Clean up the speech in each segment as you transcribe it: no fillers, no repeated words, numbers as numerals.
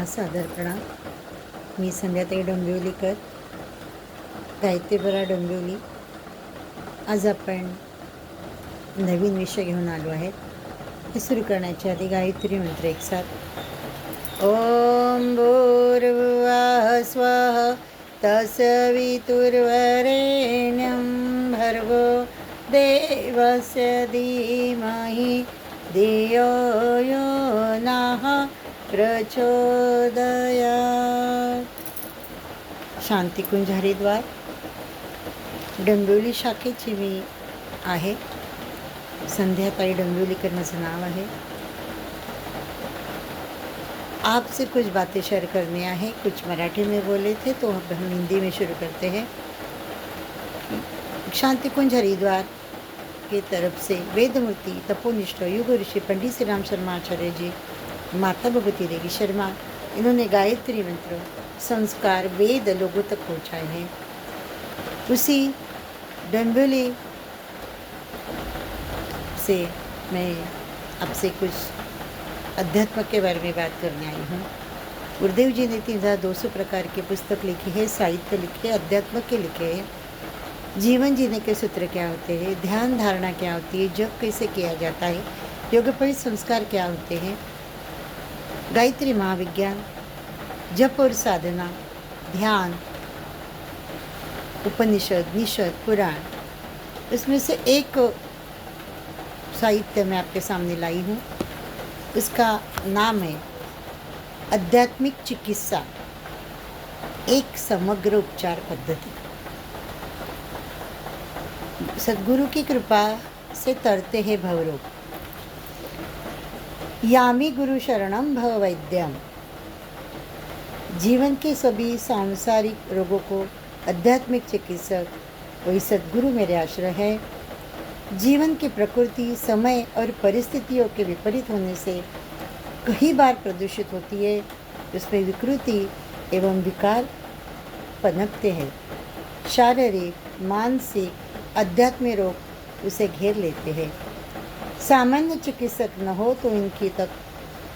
सादर प्रणाम. मी संध्याताई डोंबिवलीकर, गायत्रीबरा डोंबिवली. आज आपण नवीन विषय घेऊन आलो आहे. हे सुरू करण्याच्या आधी गायत्री मंत्र एक साथ. ओम भूर्भुवः स्वः तत्सवितुर्वरेण्यं भर्गो देवस्य धीमहि धियो यो नः प्रचोदयात्. शांतिकुंज हरिद्वार डोंबिवली शाखेची मी आहे. संध्याताई डोंबिवलीकर माझं नाव आहे. आपसे कुछ बातें शेयर करनी है. कुछ मराठी में बोले थे तो अब हम हिंदी में शुरू करते हैं. शांतिकुंज हरिद्वार की तरफ से वेदमूर्ति तपोनिष्ठ युग ऋषि पंडित श्री राम शर्मा आचार्य जी, माता भगवती देवी शर्मा, इन्होंने गायत्री मंत्र संस्कार वेद लोगों तक पहुँचाए हैं. उसी डोंबिवली से मैं आपसे कुछ अध्यात्म के बारे में बात करने आई हूँ. गुरुदेव जी ने 3200 प्रकार के पुस्तक लिखी है, साहित्य लिखे, अध्यात्म के लिखे हैं. जीवन जीने के सूत्र क्या होते हैं, ध्यान धारणा क्या होती है, जप कैसे किया जाता है, योगपरित संस्कार क्या होते हैं, गायत्री महाविज्ञान, जप और साधना, ध्यान, उपनिषद, निषद, पुराण, इसमें से एक साहित्य मैं आपके सामने लाई हूँ. उसका नाम है आध्यात्मिक चिकित्सा, एक समग्र उपचार पद्धति. सद्गुरु की कृपा से तरते हैं भवरोग. यामी गुरु शरणम भव वैद्यम. जीवन के सभी सांसारिक रोगों को आध्यात्मिक चिकित्सक वही सद्गुरु मेरे आश्रय है. जीवन की प्रकृति समय और परिस्थितियों के विपरीत होने से कई बार प्रदूषित होती है. उसमें विकृति एवं विकार पनपते हैं. शारीरिक, मानसिक, आध्यात्मिक रोग उसे घेर लेते हैं. सामान्य चिकित्सक न हो तो इनकी तक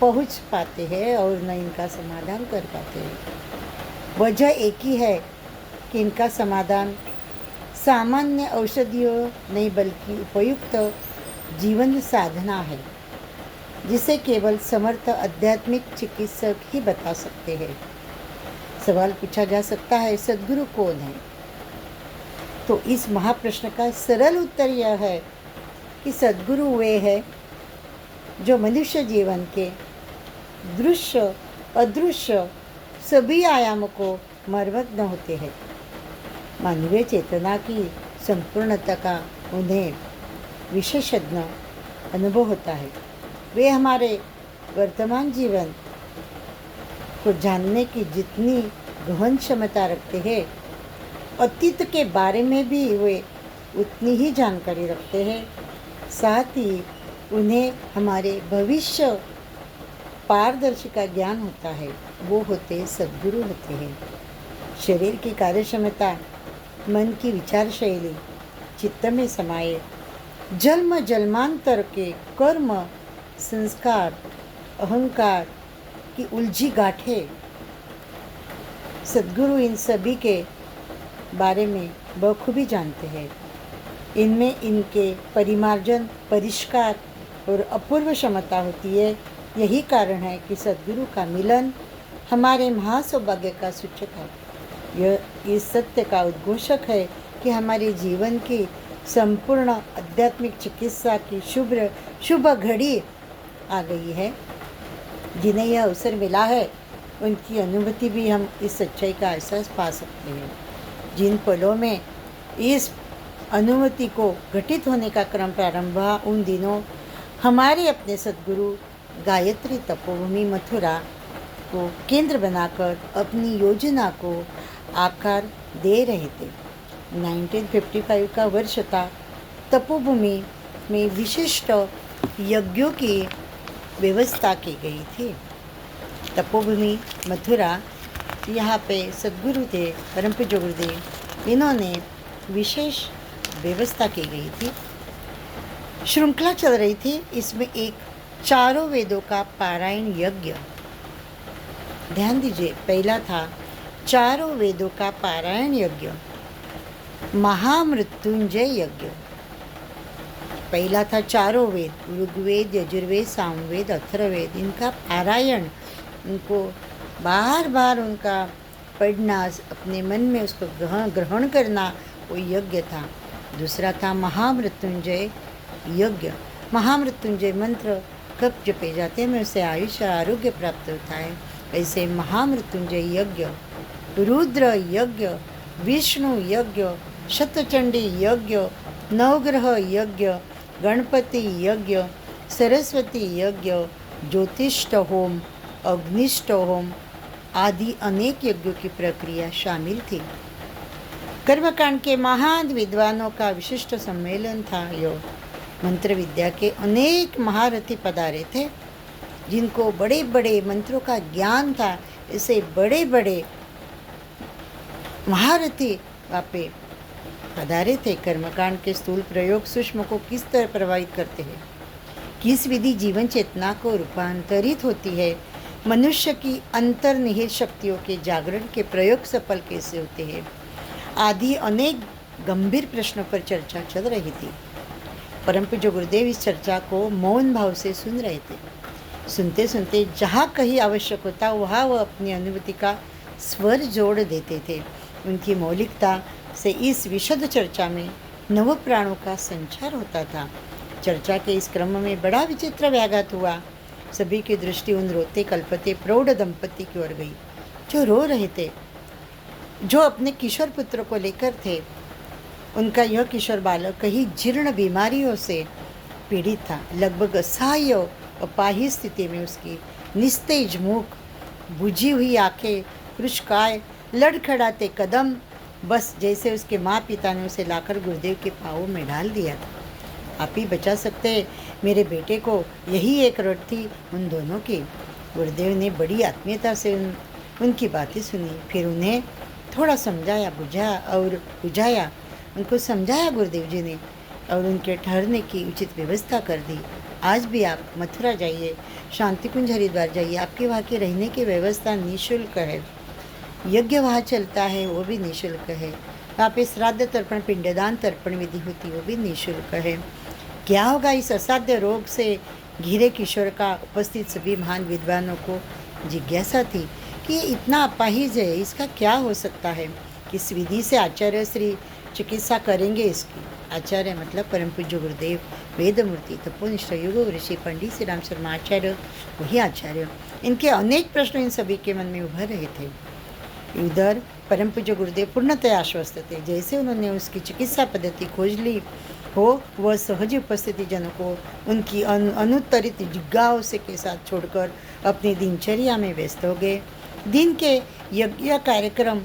पहुंच पाते हैं और न इनका समाधान कर पाते हैं. वजह एक ही है कि इनका समाधान सामान्य औषधियों नहीं बल्कि उपयुक्त जीवन साधना है, जिसे केवल समर्थ आध्यात्मिक चिकित्सक ही बता सकते हैं. सवाल पूछा जा सकता है, सद्गुरु कौन है? तो इस महाप्रश्न का सरल उत्तर यह है कि सद्गुरु वे है जो मनुष्य जीवन के दृश्य अदृश्य सभी आयामों को मर्मज्ञ होते हैं. मानवीय चेतना की संपूर्णता का उन्हें विशेषज्ञ अनुभव होता है. वे हमारे वर्तमान जीवन को जानने की जितनी गहन क्षमता रखते हैं, अतीत के बारे में भी वे उतनी ही जानकारी रखते हैं. साथ ही उन्हें हमारे भविष्य पारदर्शी का ज्ञान होता है. वो होते सद्गुरु होते हैं. शरीर की कार्यक्षमता, मन की विचार शैली चित्त में समाये जन्म जन्मांतर के कर्म संस्कार अहंकार की उलझी गांठें, सद्गुरु इन सभी के बारे में बखूबी जानते हैं. इनमें इनके परिमार्जन, परिष्कार और अपूर्व क्षमता होती है. यही कारण है कि सद्गुरु का मिलन हमारे महासौभाग्य का सूचक है. यह इस सत्य का उद्घोषक है कि हमारे जीवन की संपूर्ण आध्यात्मिक चिकित्सा की शुभ घड़ी आ गई है. जिन्हें यह अवसर मिला है उनकी अनुभूति भी हम इस सच्चाई का एहसास पा सकते हैं. जिन पलों में इस अनुभूति को घटित होने का क्रम प्रारंभ हुआ, उन दिनों हमारे अपने सद्गुरु गायत्री तपोभूमि मथुरा को केंद्र बनाकर अपनी योजना को आकार दे रहे थे. 1955 का वर्ष था. तपोभूमि में विशिष्ट यज्ञों की व्यवस्था की गई थी. तपोभूमि मथुरा, यहाँ पे सद्गुरु थे परम पूज्य गुरुदेव, इन्होंने विशेष व्यवस्था की गई थी. श्रृंखला चल रही थी. इसमें एक चारों वेदों का पारायण यज्ञ ध्यान दीजिए, पहला था चारों वेदों का पारायण यज्ञ, महामृत्युंजय यज्ञ। पहला था चारों वेद, ऋग्वेद, यजुर्वेद, सामवेद, अथर्ववेद, इनका पारायण, उनको बार बार उनका पढ़ना, अपने मन में उसको ग्रहण करना, वो यज्ञ था। दूसरा था महामृत्युंजय यज्ञ। महामृत्युंजय मंत्र कब जपे जाते हैं, उससे आयुष्य आरोग्य प्राप्त होता है। ऐसे महामृत्युंजय यज्ञ, रुद्र यज्ञ, विष्णु यज्ञ, शतचंडी यज्ञ, नवग्रह यज्ञ, गणपति यज्ञ, सरस्वती यज्ञ, ज्योतिष्ठ होम, अग्निष्ठ होम आदि अनेक यज्ञों की प्रक्रिया शामिल थी। कर्मकांड के महान विद्वानों का विशिष्ट सम्मेलन था यह। मंत्र विद्या के अनेक महारथी पधारे थे, जिनको बड़े बड़े मंत्रों का ज्ञान था। ऐसे बड़े बड़े महारथी वापे पधारे थे। कर्मकांड के स्थूल प्रयोग सूक्ष्म को किस तरह प्रभावित करते हैं, किस विधि जीवन चेतना को रूपांतरित होती है, मनुष्य की अंतर्निहित शक्तियों के जागरण के प्रयोग सफल कैसे होते हैं, आदि अनेक गंभीर प्रश्नों पर चर्चा चल रही थी। परम पूज्य गुरुदेव इस चर्चा को मौन भाव से सुन रहे थे। सुनते सुनते जहाँ कहीं आवश्यक होता वहाँ वह अपनी अनुभूति का स्वर जोड़ देते थे। उनकी मौलिकता से इस विशद चर्चा में नव प्राणों का संचार होता था। चर्चा के इस क्रम में बड़ा विचित्र व्याघात हुआ। सभी की दृष्टि उन रोते कल्पते प्रौढ़ दंपति की ओर गई, जो रो रहे थे, जो अपने किशोर पुत्र को लेकर थे। उनका यह किशोर बालक कहीं जीर्ण बीमारियों से पीड़ित था। लगभग असहाय अपाही स्थिति में उसकी निस्तेज मुख, बुझी हुई आंखें, कृशकाय, लड़खड़ाते कदम, बस जैसे उसके माँ पिता ने उसे लाकर गुरुदेव के पाँवों में डाल दिया था। आप ही बचा सकते मेरे बेटे को, यही एक रट थी उन दोनों की। गुरुदेव ने बड़ी आत्मीयता से उनकी बातें सुनी, फिर उन्हें थोड़ा समझाया बुझाया। उनको समझाया गुरुदेव जी ने, और उनके ठहरने की उचित व्यवस्था कर दी। आज भी आप मथुरा जाइए, शांति कुंज हरिद्वार जाइए, आपके वहाँ की रहने की व्यवस्था निःशुल्क है। यज्ञ वहाँ चलता है, वो भी निःशुल्क है। वहाँ पे श्राद्ध तर्पण, पिंडदान तर्पण विधि होती, वो भी निःशुल्क है। क्या होगा इस असाध्य रोग से घिरे किशोर का उपस्थित सभी महान विद्वानों को जिज्ञासा थी कि ये इतना अपाहिज है, इसका क्या हो सकता है। किस विधि से आचार्य श्री चिकित्सा करेंगे इसकी। आचार्य मतलब परम पूज्य गुरुदेव, वेदमूर्ति, तपोनिष्ठ युग ऋषि पंडित श्री राम शर्मा आचार्य, वही आचार्य। इनके अनेक प्रश्न इन सभी के मन में उभर रहे थे। उधर परम पूज्य गुरुदेव पूर्णतः आश्वस्त थे। जैसे उन्होंने उसकी चिकित्सा पद्धति खोज ली हो, वह सहज उपस्थिति जनों को उनकी अनुत्तरित जिज्ञाओं से के साथ छोड़कर अपनी दिनचर्या में व्यस्त हो गए। दिन के यज्ञ कार्यक्रम,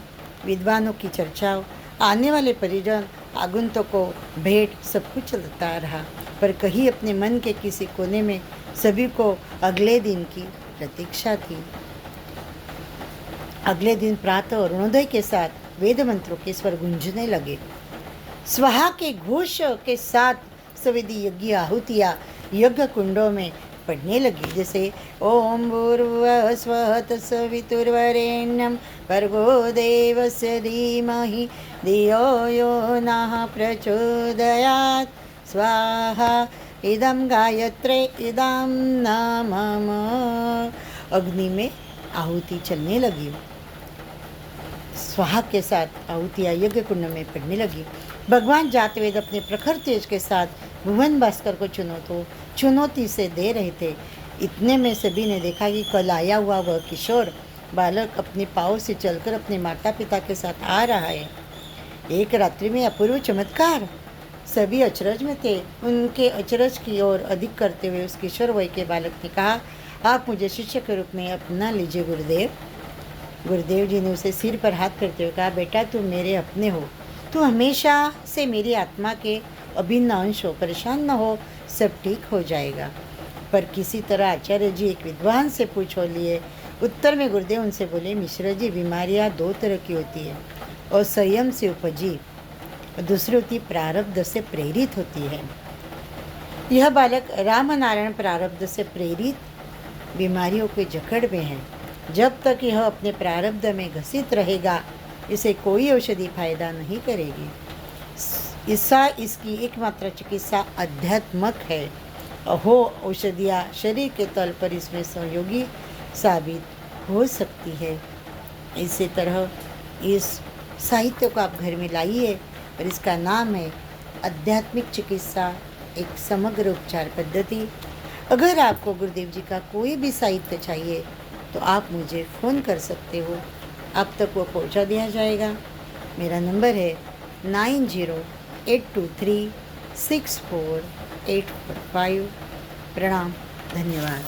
विद्वानों की चर्चा, आने वाले परिजन, आगंतुकों, भेंट, सब कुछ चलता रहा। पर कहीं अपने मन के किसी कोने में सभी को अगले दिन की प्रतीक्षा थी। अगले दिन प्रातः अरुणोदय के साथ वेद मंत्रों के स्वर गूंजने लगे। स्वाहा के घोष के साथ सविधि यज्ञ आहुतियाँ यज्ञ कुंडों में पढ़ने लगी। जैसे ओम भूर्भुवः स्वः तत्सवितुर्वरेण्यं भर्गो देवस्य धीमहि धियो यो नः प्रचोदयात् स्वाहा इदं गायत्रे इदं नमः। अग्नि में आहुति चलने लगी। स्वाहा के साथ आहुतियाँ यज्ञ कुंड में पड़ने लगी। भगवान जातवेद अपने प्रखर तेज के साथ भुवन भास्कर को चुनौती से दे रहे थे। इतने में सभी ने देखा कि कल आया हुआ वह किशोर बालक अपने पाँव से चलकर अपने माता पिता के साथ आ रहा है। एक रात्रि में अपूर्व चमत्कार। सभी अचरज में थे। उनके अचरज की ओर अधिक करते हुए उस किशोर वय के बालक ने कहा, आप मुझे शिष्य के रूप में अपना लीजिए गुरुदेव। गुरुदेव जी ने उसे सिर पर हाथ करते हुए कहा, बेटा तुम मेरे अपने हो, तू हमेशा से मेरी आत्मा के अभिन्न अंश हो, परेशान न हो, सब ठीक हो जाएगा। पर किसी तरह आचार्य जी एक विद्वान से पूछ लिए। उत्तर में गुरुदेव उनसे बोले, मिश्रा जी, बीमारियाँ दो तरह की होती है, और संयम से उपजी, और दूसरी होती प्रारब्ध से प्रेरित होती है। यह बालक रामनारायण प्रारब्ध से प्रेरित बीमारियों के जकड़ में है। जब तक यह अपने प्रारब्ध में घसित रहेगा, इसे कोई औषधि फायदा नहीं करेगी। इसकी एकमात्र चिकित्सा अध्यात्मक है। अहो, औषधियाँ शरीर के तल पर इसमें सहयोगी साबित हो सकती है। इसी तरह इस साहित्य को आप घर में लाइए और इसका नाम है आध्यात्मिक चिकित्सा, एक समग्र उपचार पद्धति। अगर आपको गुरुदेव जी का कोई भी साहित्य चाहिए तो आप मुझे फ़ोन कर सकते हो, आप तक वो पहुंचा दिया जाएगा। मेरा नंबर है 9082364845। प्रणाम, धन्यवाद।